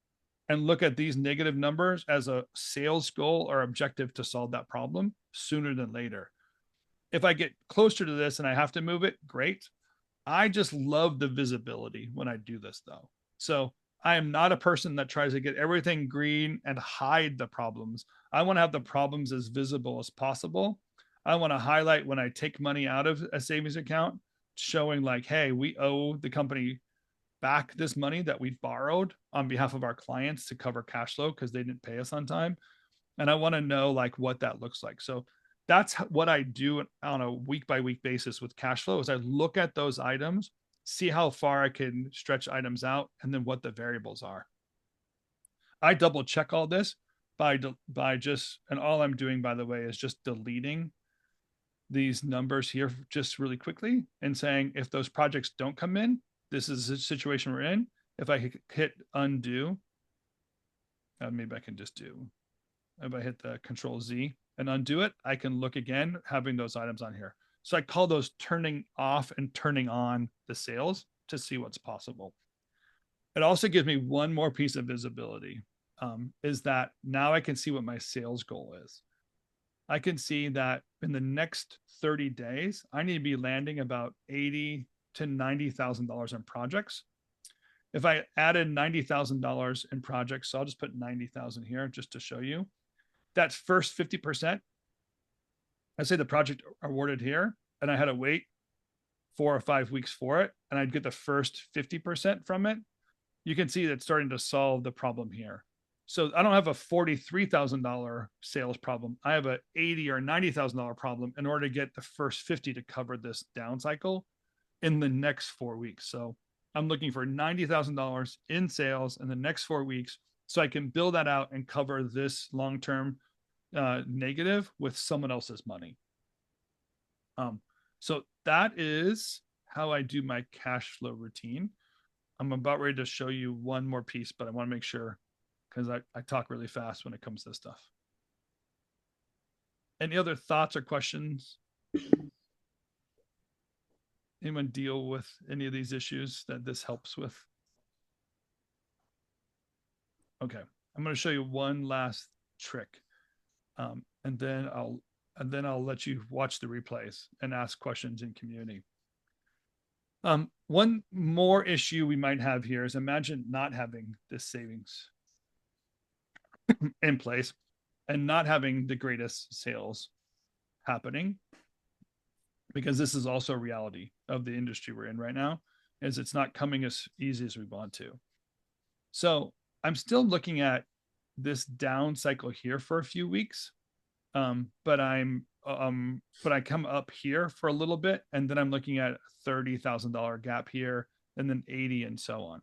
and look at these negative numbers as a sales goal or objective to solve that problem sooner than later. If I get closer to this and I have to move it, great. I just love the visibility when I do this, though. So I am not a person that tries to get everything green and hide the problems. I want to have the problems as visible as possible. I want to highlight when I take money out of a savings account, showing like, hey, we owe the company back this money that we borrowed on behalf of our clients to cover cash flow because they didn't pay us on time. And I want to know like what that looks like. So that's what I do on a week by week basis with cash flow is I look at those items, see how far I can stretch items out, and then what the variables are. I double check all this by just, and all I'm doing, by the way, is just deleting these numbers here just really quickly and saying, if those projects don't come in, this is the situation we're in. If I hit undo, maybe I can just do, if I hit the Control Z and undo it, I can look again, having those items on here. So I call those turning off and turning on the sales to see what's possible. It also gives me one more piece of visibility, is that now I can see what my sales goal is. I can see that in the next 30 days, I need to be landing about $80,000 to $90,000 in projects. If I added $90,000 in projects, so I'll just put 90,000 here just to show you. That first 50%, I say the project awarded here, and I had to wait 4 or 5 weeks for it, and I'd get the first 50% from it. You can see that starting to solve the problem here. So I don't have a $43,000 sales problem. I have a $80,000 or $90,000 problem in order to get the first 50 to cover this down cycle in the next 4 weeks. So I'm looking for $90,000 in sales in the next 4 weeks so I can build that out and cover this long-term negative with someone else's money. So that is how I do my cash flow routine. I'm about ready to show you one more piece, but I want to make sure because I talk really fast when it comes to this stuff. Any other thoughts or questions? Anyone deal with any of these issues that this helps with? Okay, I'm going to show you one last trick. And then I'll let you watch the replays and ask questions in community. One more issue we might have here is imagine not having this savings in place and not having the greatest sales happening, because this is also a reality of the industry we're in right now, is it's not coming as easy as we want to. So I'm still looking at this down cycle here for a few weeks. But I come up here for a little bit, and then I'm looking at $30,000 gap here, and then 80, and so on.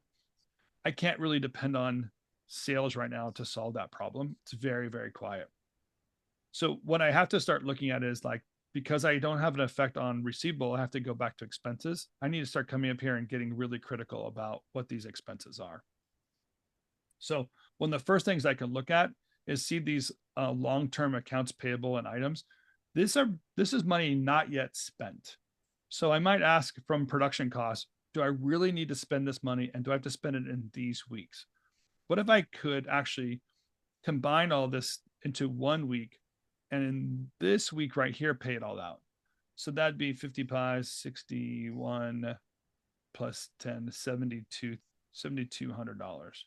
I can't really depend on sales right now to solve that problem. It's very, very quiet. So what I have to start looking at is like, because I don't have an effect on receivable, I have to go back to expenses. I need to start coming up here and getting really critical about what these expenses are. So one of the first things I can look at is see these long-term accounts payable and items. This is money not yet spent. So I might ask from production costs, do I really need to spend this money, and do I have to spend it in these weeks? What if I could actually combine all this into 1 week, and in this week right here, pay it all out? So that'd be 50 pies, 61 plus 10, $7,200.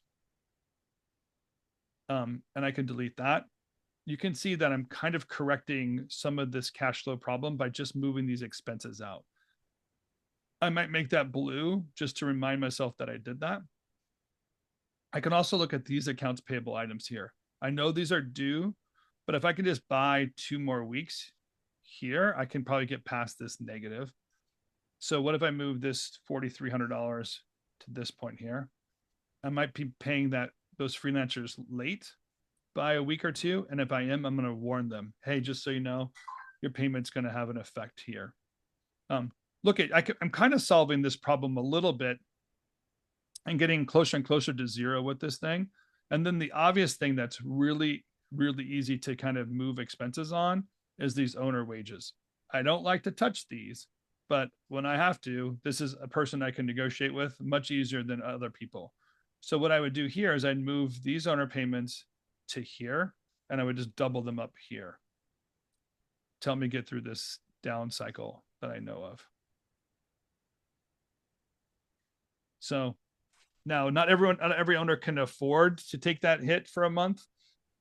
And I can delete that. You can see that I'm kind of correcting some of this cash flow problem by just moving these expenses out. I might make that blue just to remind myself that I did that. I can also look at these accounts payable items here. I know these are due, but if I can just buy 2 more weeks here, I can probably get past this negative. So what if I move this $4,300 to this point here? I might be paying those freelancers late by a week or two. And if I am, I'm going to warn them, hey, just so you know, your payment's going to have an effect here. I'm kind of solving this problem a little bit and getting closer and closer to zero with this thing. And then the obvious thing that's really, really easy to kind of move expenses on is these owner wages. I don't like to touch these, but when I have to, this is a person I can negotiate with much easier than other people. So what I would do here is I'd move these owner payments to here, and I would just double them up here. Tell me get through this down cycle that I know of. So now not every owner can afford to take that hit for a month.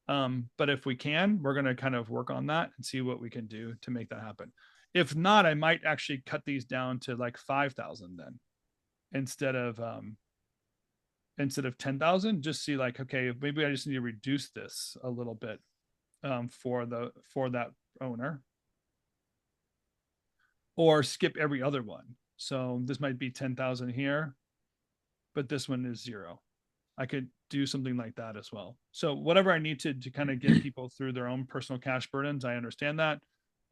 But if we can, we're going to kind of work on that and see what we can do to make that happen. If not, I might actually cut these down to like 5,000 then, instead of 10,000. Just see like, okay, maybe I just need to reduce this a little bit for that owner, or skip every other one. So this might be 10,000 here, but this one is 0. I could do something like that as well. So whatever I need to kind of get people through their own personal cash burdens, I understand that.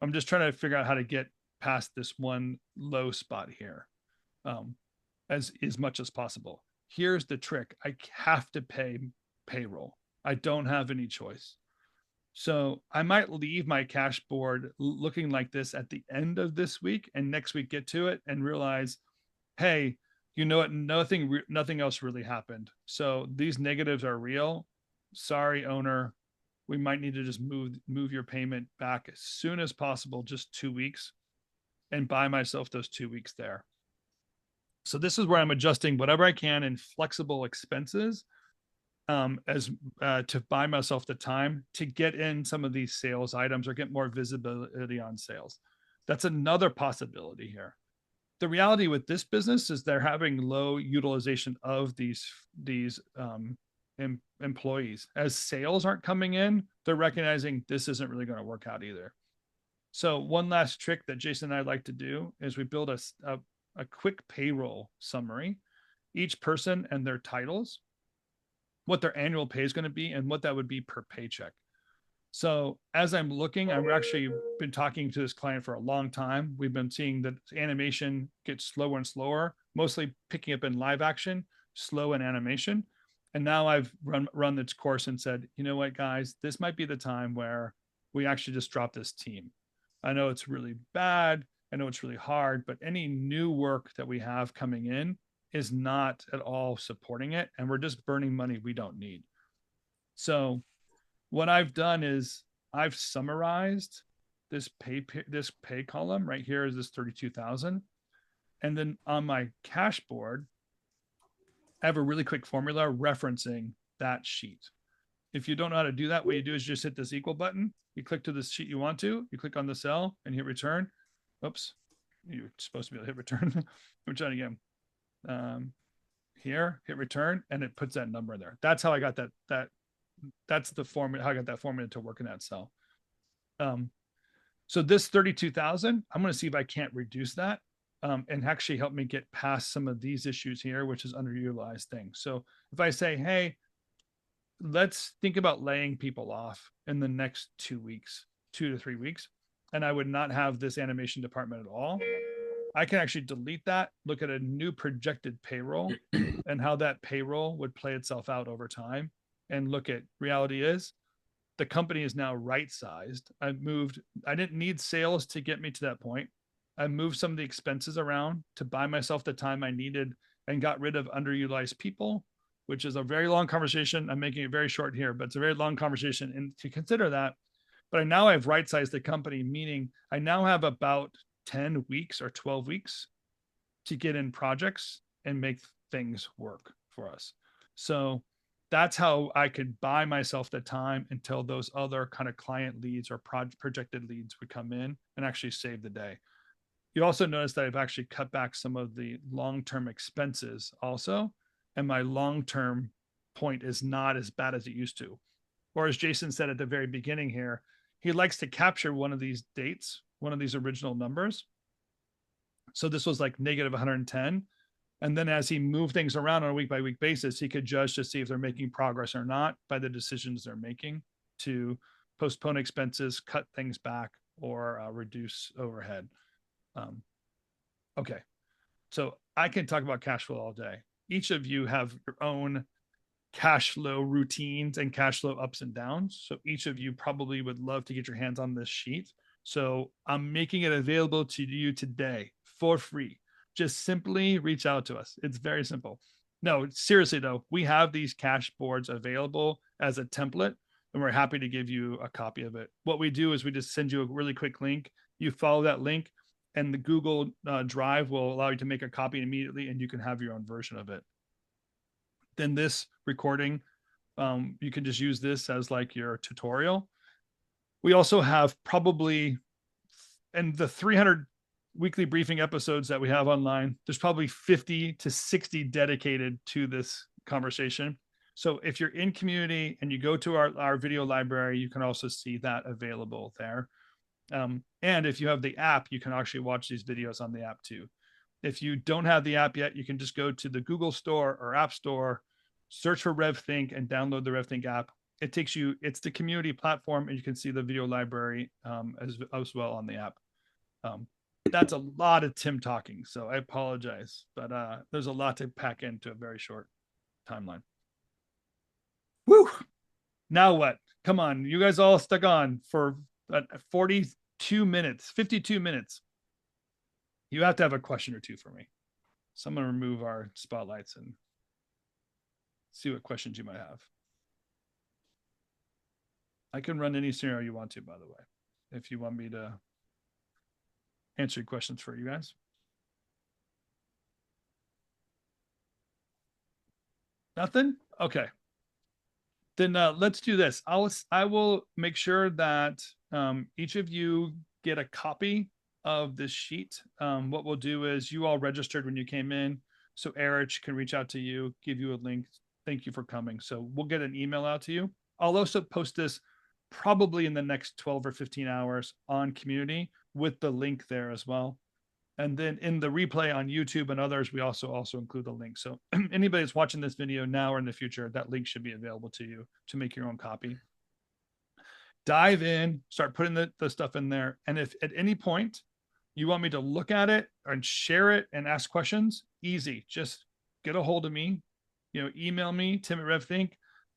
I'm just trying to figure out how to get past this one low spot here as much as possible. Here's the trick. I have to pay payroll. I don't have any choice. So I might leave my cash board looking like this at the end of this week, and next week get to it and realize, hey, you know what? Nothing else really happened. So these negatives are real. Sorry, owner. We might need to just move your payment back as soon as possible, just 2 weeks, and buy myself those 2 weeks there. So this is where I'm adjusting whatever I can in flexible expenses to buy myself the time to get in some of these sales items or get more visibility on sales. That's another possibility here. The reality with this business is they're having low utilization of these employees. As sales aren't coming in, they're recognizing this isn't really going to work out either. So one last trick that Jason and I like to do is we build a quick payroll summary, each person and their titles, what their annual pay is going to be, and what that would be per paycheck. So as I'm looking, I've actually been talking to this client for a long time. We've been seeing that animation get slower and slower, mostly picking up in live action, slow in animation. And now I've run this course and said, you know what, guys, this might be the time where we actually just drop this team. I know it's really bad. I know it's really hard, but any new work that we have coming in is not at all supporting it. And we're just burning money we don't need. So what I've done is I've summarized this pay column right here is this 32,000. And then on my cash board, I have a really quick formula referencing that sheet. If you don't know how to do that, what you do is just hit this equal button. You click to the sheet you want to, you click on the cell and hit return. Oops, you're supposed to be able to hit return. Let me try it again. Here, hit return, and it puts that number in there. That's how I got that's the formula, how I got that formula to work in that cell. So this 32,000, I'm going to see if I can't reduce that and actually help me get past some of these issues here, which is underutilized things. So if I say, hey, let's think about laying people off in the next 2 weeks, 2 to 3 weeks, and I would not have this animation department at all, I can actually delete that, look at a new projected payroll and how that payroll would play itself out over time, and look at reality is the company is now right sized. I didn't need sales to get me to that point. I moved some of the expenses around to buy myself the time I needed and got rid of underutilized people, which is a very long conversation. I'm making it very short here, but it's a very long conversation. And to consider that, but I now have right sized the company, meaning I now have about 10 weeks or 12 weeks to get in projects and make things work for us. So that's how I could buy myself the time until those other kind of client leads or projected leads would come in and actually save the day. You also notice that I've actually cut back some of the long-term expenses also, and my long-term point is not as bad as it used to. Or as Jason said at the very beginning here, he likes to capture one of these dates, one of these original numbers. So this was like negative 110. And then as he moved things around on a week by week basis, he could judge to see if they're making progress or not by the decisions they're making to postpone expenses, cut things back, or reduce overhead. Okay. So I can talk about cash flow all day. Each of you have your own cash flow routines and cash flow ups and downs. So each of you probably would love to get your hands on this sheet. So I'm making it available to you today for free. Just simply reach out to us. It's very simple. No, seriously though, we have these cash boards available as a template, and we're happy to give you a copy of it. What we do is we just send you a really quick link. You follow that link, and the Google Drive will allow you to make a copy immediately, and you can have your own version of it. Then this recording, you can just use this as like your tutorial. We also have probably, and the 300 weekly briefing episodes that we have online, there's probably 50 to 60 dedicated to this conversation. So if you're in community and you go to our video library, you can also see that available there. And if you have the app, you can actually watch these videos on the app too. If you don't have the app yet, you can just go to the Google Store or App Store, search for RevThink, and download the RevThink app. It takes you, it's the community platform, and you can see the video library as well on the app. That's a lot of Tim talking, so I apologize, but there's a lot to pack into a very short timeline. Woo! Now what? Come on, you guys all stuck on for 42 minutes, 52 minutes. You have to have a question or two for me. So I'm going to remove our spotlights and see what questions you might have. I can run any scenario you want to, by the way, if you want me to answer your questions for you guys. Nothing? Okay. Then let's do this. I will make sure that each of you get a copy of this sheet. What we'll do is you all registered when you came in, so Eric can reach out to you, give you a link. Thank you for coming. So we'll get an email out to you. I'll also post this probably in the next 12 or 15 hours on community with the link there as well. And then in the replay on YouTube and others, we also include the link. So anybody that's watching this video now or in the future, that link should be available to you to make your own copy. Dive in, start putting the stuff in there. And if at any point you want me to look at it and share it and ask questions, easy. Just get a hold of me, email me, Tim at RevThink,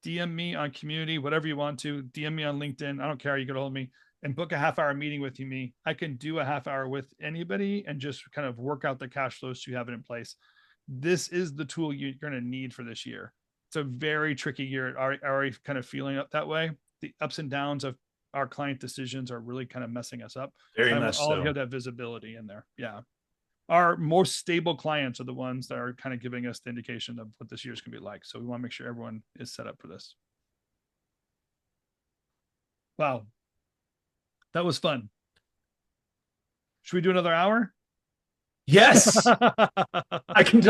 DM me on community, whatever you want to, DM me on LinkedIn. I don't care. You get a hold of me and book a half-hour meeting with me. I can do a half hour with anybody and just kind of work out the cash flows so you have it in place. This is the tool you're going to need for this year. It's a very tricky year. Already kind of feeling up that way. The ups and downs of our client decisions are really kind of messing us up. Very I want much all to so. have that visibility in there. Yeah. Our most stable clients are the ones that are kind of giving us the indication of what this year's going to be like. So we want to make sure everyone is set up for this. Wow. That was fun. Should we do another hour? Yes. I can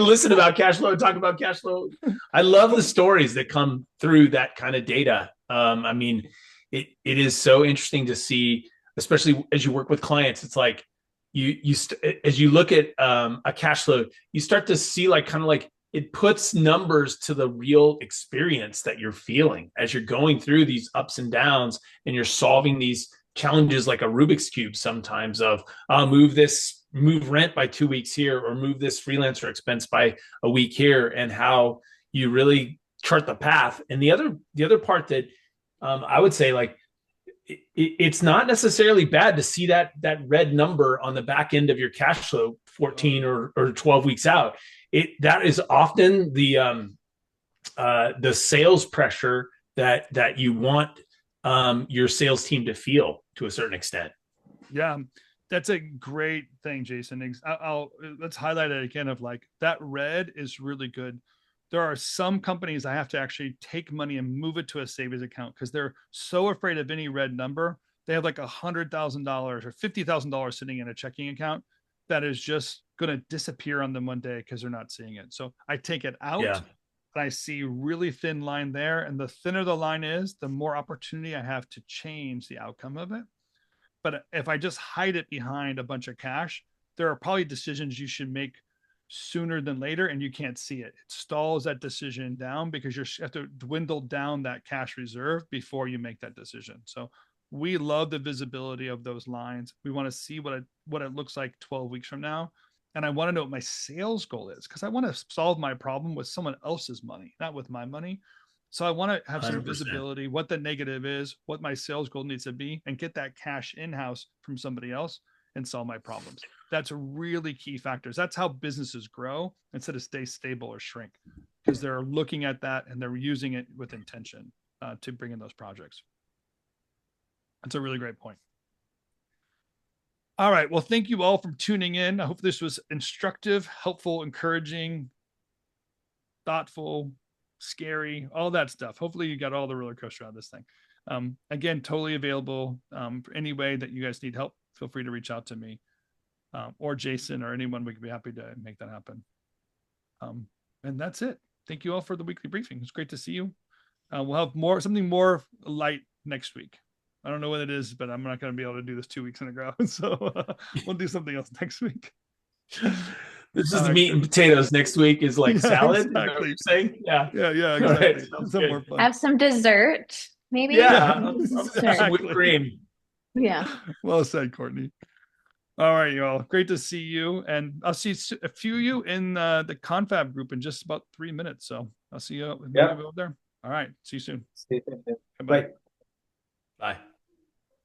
listen about cash flow and talk about cash flow. I love the stories that come through that kind of data. I mean, it is so interesting to see, especially as you work with clients. It's like as you look at a cash flow, you start to see like kind of like it puts numbers to the real experience that you're feeling as you're going through these ups and downs, and you're solving these challenges like a Rubik's cube sometimes of move rent by 2 weeks here, or move this freelancer expense by a week here, and how you really chart the path. And the other part that I would say, like, it's not necessarily bad to see that red number on the back end of your cash flow 14 or 12 weeks out. That is often the sales pressure that you want your sales team to feel to a certain extent. Yeah, that's a great thing, Jason. Let's highlight it again of like that red is really good. There are some companies I have to actually take money and move it to a savings account because they're so afraid of any red number. They have like $100,000 or $50,000 sitting in a checking account that is just going to disappear on them one day because they're not seeing it. So I take it out. Yeah. And I see really thin line there. And the thinner the line is, the more opportunity I have to change the outcome of it. But if I just hide it behind a bunch of cash, there are probably decisions you should make sooner than later, and you can't see it. It stalls that decision down because you have to dwindle down that cash reserve before you make that decision. So we love the visibility of those lines. We want to see what it looks like 12 weeks from now. And I want to know what my sales goal is because I want to solve my problem with someone else's money, not with my money. So I want to have some 100%. visibility, what the negative is, what my sales goal needs to be, and get that cash in-house from somebody else and solve my problems. That's really key factors. That's how businesses grow instead of stay stable or shrink, because they're looking at that and they're using it with intention to bring in those projects. That's a really great point. All right. Well, thank you all for tuning in. I hope this was instructive, helpful, encouraging, thoughtful, scary, all that stuff. Hopefully you got all the roller coaster out of this thing. Again, totally available for any way that you guys need help. Feel free to reach out to me or Jason or anyone. We could be happy to make that happen. And that's it. Thank you all for the weekly briefing. It's great to see you. We'll have something more light next week. I don't know what it is, but I'm not going to be able to do this 2 weeks in a row. So we'll do something else next week. This is meat and potatoes. Next week is like salad. Exactly. Is that what you're saying? Yeah. Yeah, exactly. Right. Some more fun. Have some dessert, maybe. Yeah. Dessert. Some whipped cream. Yeah. Well said, Courtney. All right, y'all. Great to see you. And I'll see a few of you in the confab group in just about 3 minutes. So I'll see you over there. All right. See you soon. See you soon. Bye. Bye. Bye.